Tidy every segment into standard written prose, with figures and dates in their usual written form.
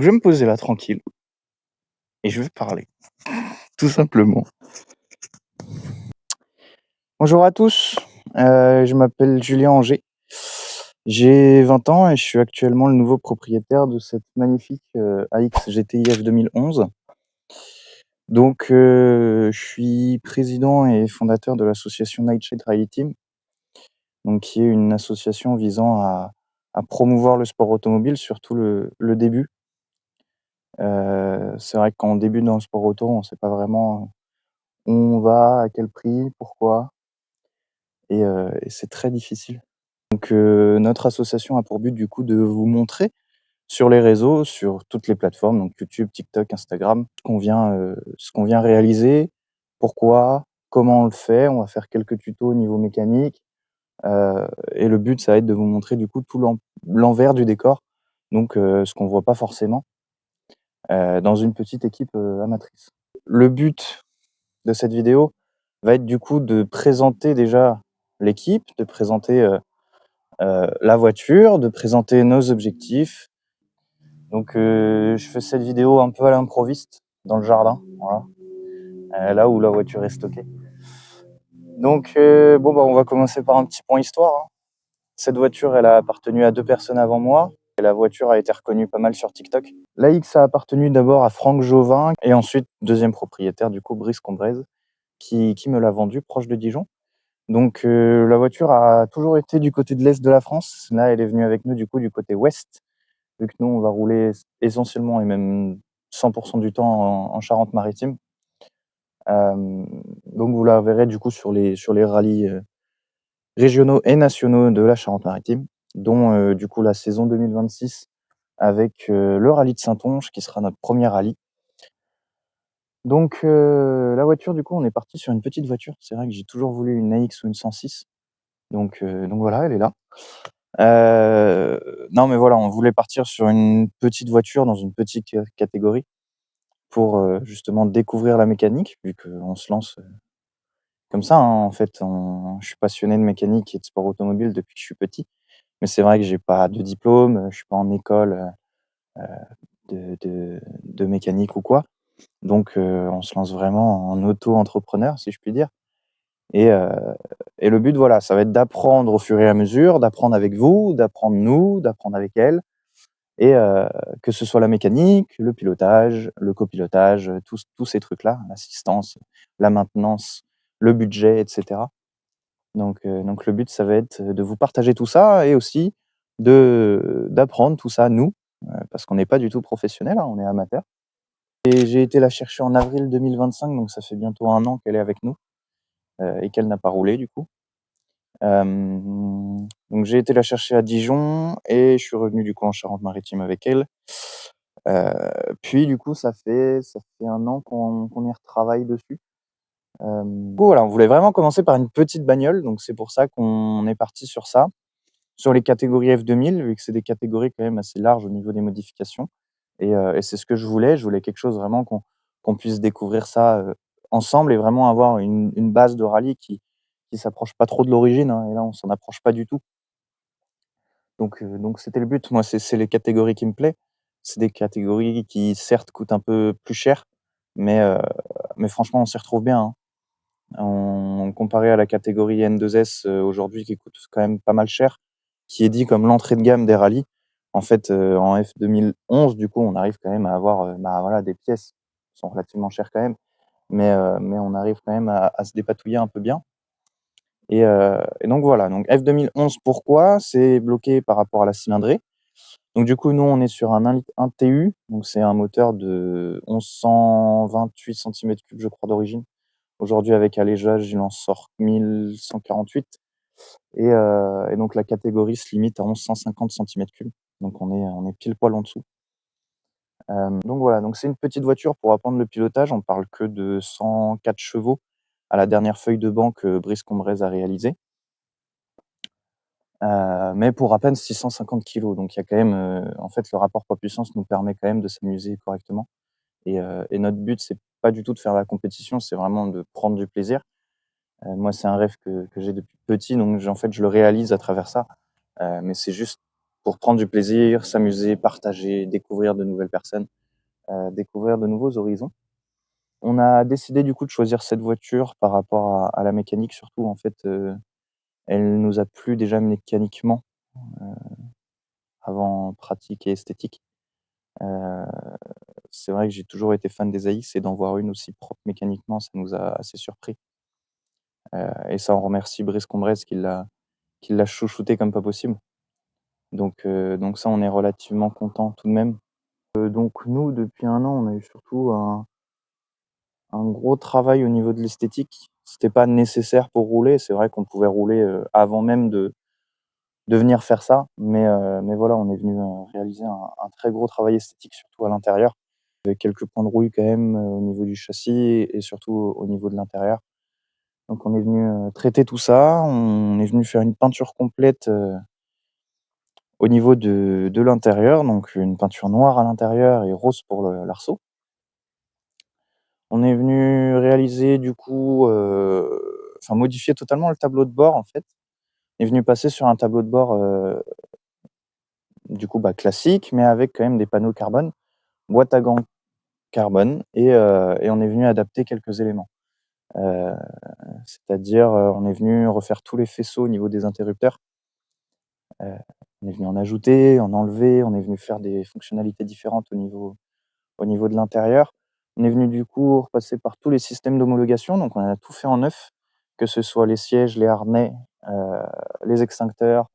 je vais me poser là tranquille et je vais parler, tout simplement. Bonjour à tous, je m'appelle Julien Angers. J'ai 20 ans et je suis actuellement le nouveau propriétaire de cette magnifique, AX GTI F 2011. Donc, je suis président et fondateur de l'association Nightshade Rally Team, donc qui est une association visant à promouvoir le sport automobile, surtout le début. C'est vrai que quand on débute dans le sport auto, on sait pas vraiment où on va, à quel prix, pourquoi et c'est très difficile. Donc notre association a pour but du coup de vous montrer sur les réseaux, sur toutes les plateformes, donc YouTube, TikTok, Instagram, ce qu'on vient réaliser, pourquoi, comment on le fait. On va faire quelques tutos au niveau mécanique, et le but ça va être de vous montrer du coup tout l'envers du décor, donc ce qu'on voit pas forcément, dans une petite équipe, amatrice. Le but de cette vidéo va être du coup de présenter déjà l'équipe, de présenter, la voiture, de présenter nos objectifs. Donc je fais cette vidéo un peu à l'improviste, dans le jardin, voilà, là où la voiture est stockée. Donc bon bah on va commencer par un petit point histoire, hein. Cette voiture, elle a appartenu à 2 personnes avant moi et la voiture a été reconnue pas mal sur TikTok. La X a appartenu d'abord à Franck Jovin et ensuite, deuxième propriétaire du coup, Brice Combrez, qui me l'a vendue proche de Dijon. Donc la voiture a toujours été du côté de l'est de la France. Là, elle est venue avec nous du coup du côté ouest, vu que nous, on va rouler essentiellement et même 100% du temps en Charente-Maritime. Donc vous la verrez du coup sur les rallyes régionaux et nationaux de la Charente-Maritime, dont du coup la saison 2026 avec le rallye de Saintonge qui sera notre premier rallye. Donc la voiture, du coup, on est parti sur une petite voiture. C'est vrai que j'ai toujours voulu une AX ou une 106. Donc voilà, elle est là. Non, mais voilà, on voulait partir sur une petite voiture dans une petite catégorie pour justement découvrir la mécanique, vu qu'on se lance comme ça, hein, en fait. Je suis passionné de mécanique et de sport automobile depuis que je suis petit. Mais c'est vrai que j'ai pas de diplôme, je suis pas en école de mécanique ou quoi. Donc on se lance vraiment en auto-entrepreneur, si je puis dire. Et le but, voilà, ça va être d'apprendre au fur et à mesure, d'apprendre avec vous, d'apprendre nous, d'apprendre avec elle, et que ce soit la mécanique, le pilotage, le copilotage, tous ces trucs-là, l'assistance, la maintenance, le budget, et cetera. Donc le but, ça va être de vous partager tout ça et aussi d'apprendre tout ça nous, parce qu'on n'est pas du tout professionnels, hein, on est amateurs. Et j'ai été la chercher en avril 2025, donc ça fait bientôt 1 an qu'elle est avec nous, et qu'elle n'a pas roulé du coup. Donc j'ai été la chercher à Dijon et je suis revenu du coup en Charente-Maritime avec elle. Puis du coup ça fait 1 an qu'on y retravaille dessus. Du coup voilà, on voulait vraiment commencer par une petite bagnole, donc c'est pour ça qu'on est parti sur ça. Sur les catégories F 2000, vu que c'est des catégories quand même assez larges au niveau des modifications, et c'est ce que je voulais. Je voulais quelque chose vraiment qu'on puisse découvrir ça, ensemble, et vraiment avoir une base de rallye qui s'approche pas trop de l'origine, hein, et là on s'en approche pas du tout. Donc c'était le but. Moi, c'est les catégories qui me plaît. C'est des catégories qui certes coûtent un peu plus cher, mais franchement on s'y retrouve bien, hein. Comparé à la catégorie N2S, aujourd'hui, qui coûte quand même pas mal cher, qui est dit comme l'entrée de gamme des rallyes. En fait, en F 2011, du coup, on arrive quand même à avoir, bah, voilà, des pièces qui sont relativement chères quand même, mais on arrive quand même à se dépatouiller un peu bien, et donc voilà. Donc F 2011, pourquoi? C'est bloqué par rapport à la cylindrée. Donc du coup, nous, on est sur un 1 TU, donc c'est un moteur de 1128 cm3, je crois, d'origine. Aujourd'hui, avec allégeage, il en sort 1148, et donc la catégorie se limite à 1150 cm3. Donc on est pile poil en dessous. Donc voilà, donc c'est une petite voiture pour apprendre le pilotage. On parle que de 104 chevaux à la dernière feuille de banc que Brice Combrez a réalisée, mais pour à peine 650 kg. Donc il y a quand même, en fait, le rapport poids-puissance nous permet quand même de s'amuser correctement, et notre but, c'est pas du tout de faire la compétition, c'est vraiment de prendre du plaisir. Moi, c'est un rêve que j'ai depuis petit, donc en fait, je le réalise à travers ça. Mais c'est juste pour prendre du plaisir, s'amuser, partager, découvrir de nouvelles personnes, découvrir de nouveaux horizons. On a décidé du coup de choisir cette voiture par rapport à la mécanique surtout en fait, elle nous a plu déjà mécaniquement, heu, avant pratique et esthétique. Heu, c'est vrai que j'ai toujours été fan des AX et d'en voir une aussi propre mécaniquement, ça nous a assez surpris, et ça on remercie Brice Combresse qui l'a chouchouté comme pas possible. Donc ça on est relativement content tout de même. Donc nous depuis 1 an, on a eu surtout un gros travail au niveau de l'esthétique. C'était pas nécessaire pour rouler, c'est vrai qu'on pouvait rouler, avant même de venir faire ça, mais voilà, on est venu, réaliser un très gros travail esthétique, surtout à l'intérieur, avec quelques points de rouille quand même, au niveau du châssis et surtout au niveau de l'intérieur. Donc on est venu, traiter tout ça, on est venu faire une peinture complète, au niveau de l'intérieur, donc une peinture noire à l'intérieur et rose pour l'arceau. On est venu réaliser du coup, enfin modifier totalement le tableau de bord en fait. On est venu passer sur un tableau de bord, du coup, bah, classique, mais avec quand même des panneaux carbone, boîte à gants carbone et on est venu adapter quelques éléments. Heu, c'est-à-dire, on est venu refaire tous les faisceaux au niveau des interrupteurs. Heu, on est venu en ajouter, en enlever, on est venu faire des fonctionnalités différentes au niveau de l'intérieur. On est venu du coup repasser par tous les systèmes d'homologation, donc on a tout fait en neuf, que ce soit les sièges, les harnais, heu, les extincteurs,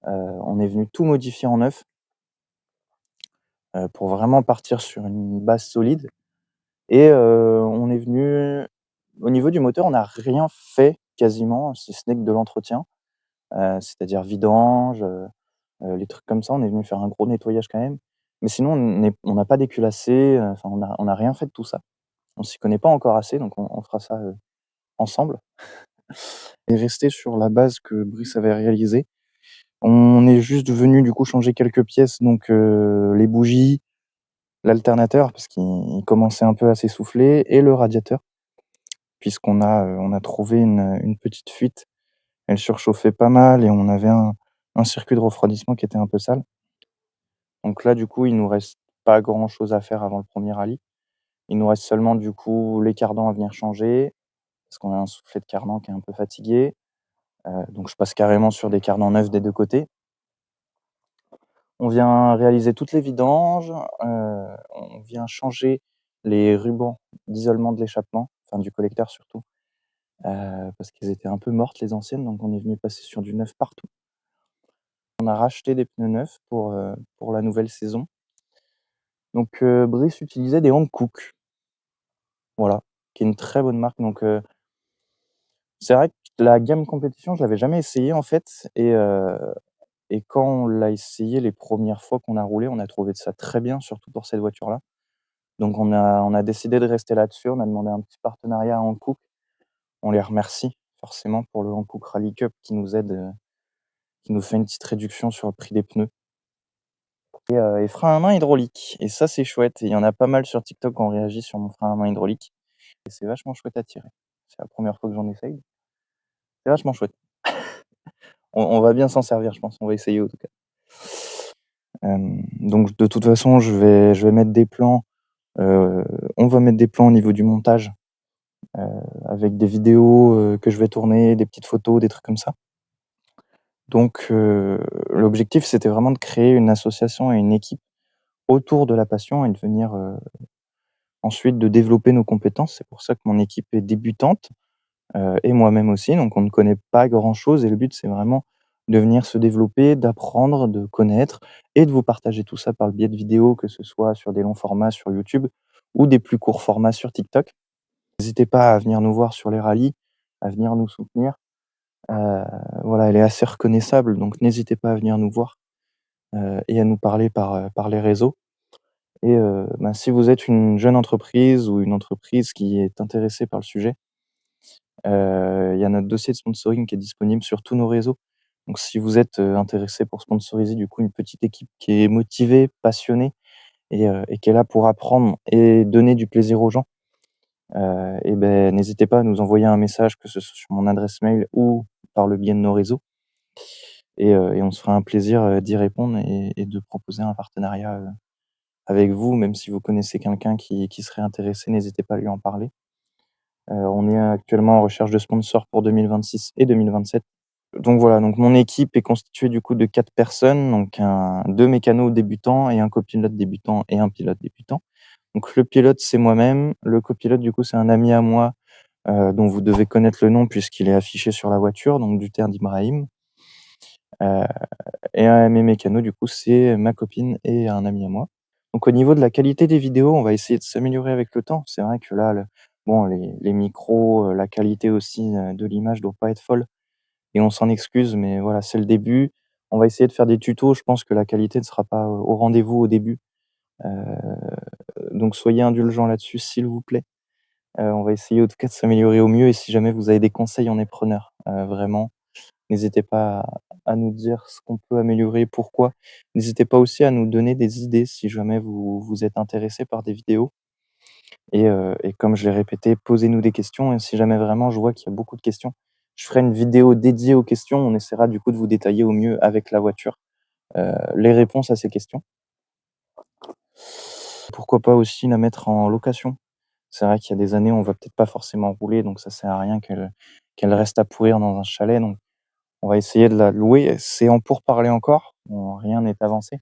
on est venu tout modifier en neuf, pour vraiment partir sur une base solide et on est venu au niveau du moteur, on n'a rien fait quasiment, si ce n'est que de l'entretien, c'est-à-dire vidange, les trucs comme ça. On est venu faire un gros nettoyage quand même, mais sinon on n'a pas déculassé, enfin on a rien fait de tout ça. On s'y connaît pas encore assez, donc on fera ça, ensemble et rester sur la base que Brice avait réalisée. On est juste venu du coup changer quelques pièces, donc les bougies, l'alternateur parce qu'il commençait un peu à s'essouffler et le radiateur puisqu'on a trouvé une petite fuite. Elle surchauffait pas mal et on avait un circuit de refroidissement qui était un peu sale. Donc là, du coup, il nous reste pas grand chose à faire avant le premier rallye. Il nous reste seulement du coup les cardans à venir changer, parce qu'on a un soufflet de cardan qui est un peu fatigué. Donc je passe carrément sur des cardans neufs des 2 côtés. On vient réaliser toutes les vidanges, on vient changer les rubans d'isolement de l'échappement, enfin du collecteur surtout, parce qu'ils étaient un peu mortes les anciennes, donc on est venu passer sur du neuf partout. On a racheté des pneus neufs pour la nouvelle saison. Donc Brice utilisait des Hankook, voilà, qui est une très bonne marque. Donc c'est vrai que la gamme compétition, je l'avais jamais essayé en fait et quand on l'a essayé les premières fois qu'on a roulé, on a trouvé ça très bien, surtout pour cette voiture-là. Donc on a décidé de rester là-dessus. On a demandé un petit partenariat à Hankook. On les remercie forcément pour le Hankook Rally Cup qui nous aide, qui nous fait une petite réduction sur le prix des pneus et frein à main hydraulique et ça, c'est chouette. Il y en a pas mal sur TikTok qui ont réagi sur mon frein à main hydraulique et c'est vachement chouette à tirer. C'est la première fois que j'en essaye. C'est vachement chouette. On va bien s'en servir, je pense. On va essayer en tout cas. Donc de toute façon, je vais mettre des plans, heu, on va mettre des plans au niveau du montage, heu, avec des vidéos, que je vais tourner, des petites photos, des trucs comme ça. Donc l'objectif, c'était vraiment de créer une association et une équipe autour de la passion et de venir, ensuite de développer nos compétences. C'est pour ça que mon équipe est débutante, et moi-même aussi, donc on ne connaît pas grand-chose et le but, c'est vraiment de venir se développer, d'apprendre, de connaître et de vous partager tout ça par le biais de vidéos, que ce soit sur des longs formats sur YouTube ou des plus courts formats sur TikTok. N'hésitez pas à venir nous voir sur les rallyes, à venir nous soutenir. Heu, voilà, elle est assez reconnaissable, donc n'hésitez pas à venir nous voir, et à nous parler par les réseaux et ben, si vous êtes une jeune entreprise ou une entreprise qui est intéressée par le sujet, il y a notre dossier de sponsoring qui est disponible sur tous nos réseaux. Donc si vous êtes, intéressé pour sponsoriser du coup une petite équipe qui est motivée, passionnée et qui est là pour apprendre et donner du plaisir aux gens, et beh, n'hésitez pas à nous envoyer un message, que ce soit sur mon adresse mail ou par le biais de nos réseaux et on se fera un plaisir, d'y répondre et de proposer un partenariat, avec vous. Même si vous connaissez quelqu'un qui serait intéressé, n'hésitez pas à lui en parler. On est actuellement en recherche de sponsors pour 2026 et 2027. Donc voilà, donc mon équipe est constituée du coup de 4 personnes, donc 2 mécanos débutants et un copilote débutant et un pilote débutant. Donc le pilote, c'est moi-même, le copilote du coup, c'est un ami à moi, dont vous devez connaître le nom puisqu'il est affiché sur la voiture, donc Duterte Ibrahim. Heu et mes mécanos du coup, c'est ma copine et un ami à moi. Donc au niveau de la qualité des vidéos, on va essayer de s'améliorer avec le temps. C'est vrai que là, bon, les micros, la qualité aussi, de l'image doit pas être folle et on s'en excuse, mais voilà, c'est le début. On va essayer de faire des tutos. Je pense que la qualité ne sera pas au rendez-vous au début, heu, donc soyez indulgents là-dessus, s'il vous plaît. On va essayer en tout cas de s'améliorer au mieux et si jamais vous avez des conseils, on est preneur, vraiment. N'hésitez pas à nous dire ce qu'on peut améliorer, pourquoi. N'hésitez pas aussi à nous donner des idées si jamais vous êtes intéressé par des vidéos et comme je l'ai répété, posez-nous des questions et si jamais vraiment je vois qu'il y a beaucoup de questions, je ferai une vidéo dédiée aux questions. On essaiera du coup de vous détailler au mieux avec la voiture, les réponses à ces questions. Pourquoi pas aussi la mettre en location? C'est vrai qu'il y a des années, on va peut-être pas forcément rouler, donc ça sert à rien qu'elle reste à pourrir dans un chalet, donc on va essayer de la louer. C'est en pourparlers encore, rien n'est avancé.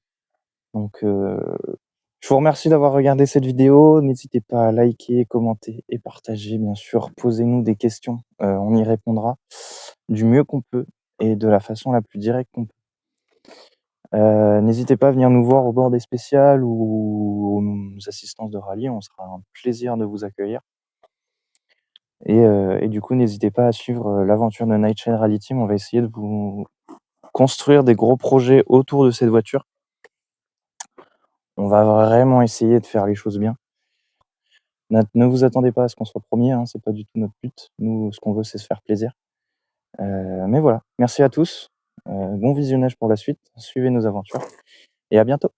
Donc, je vous remercie d'avoir regardé cette vidéo. N'hésitez pas à liker, commenter et partager, bien sûr. Posez-nous des questions, on y répondra du mieux qu'on peut et de la façon la plus directe qu'on peut. N'hésitez pas à venir nous voir au bord des spéciales ou aux assistances de rallye, on sera un plaisir de vous accueillir et du coup, n'hésitez pas à suivre, l'aventure de Nightshade Rally Team. On va essayer de vous construire des gros projets autour de cette voiture. On va vraiment essayer de faire les choses bien. Ne vous attendez pas à ce qu'on soit premier, hein, c'est pas du tout notre but. Nous, ce qu'on veut, c'est se faire plaisir. Mais voilà, merci à tous, bon visionnage pour la suite, suivez nos aventures et à bientôt.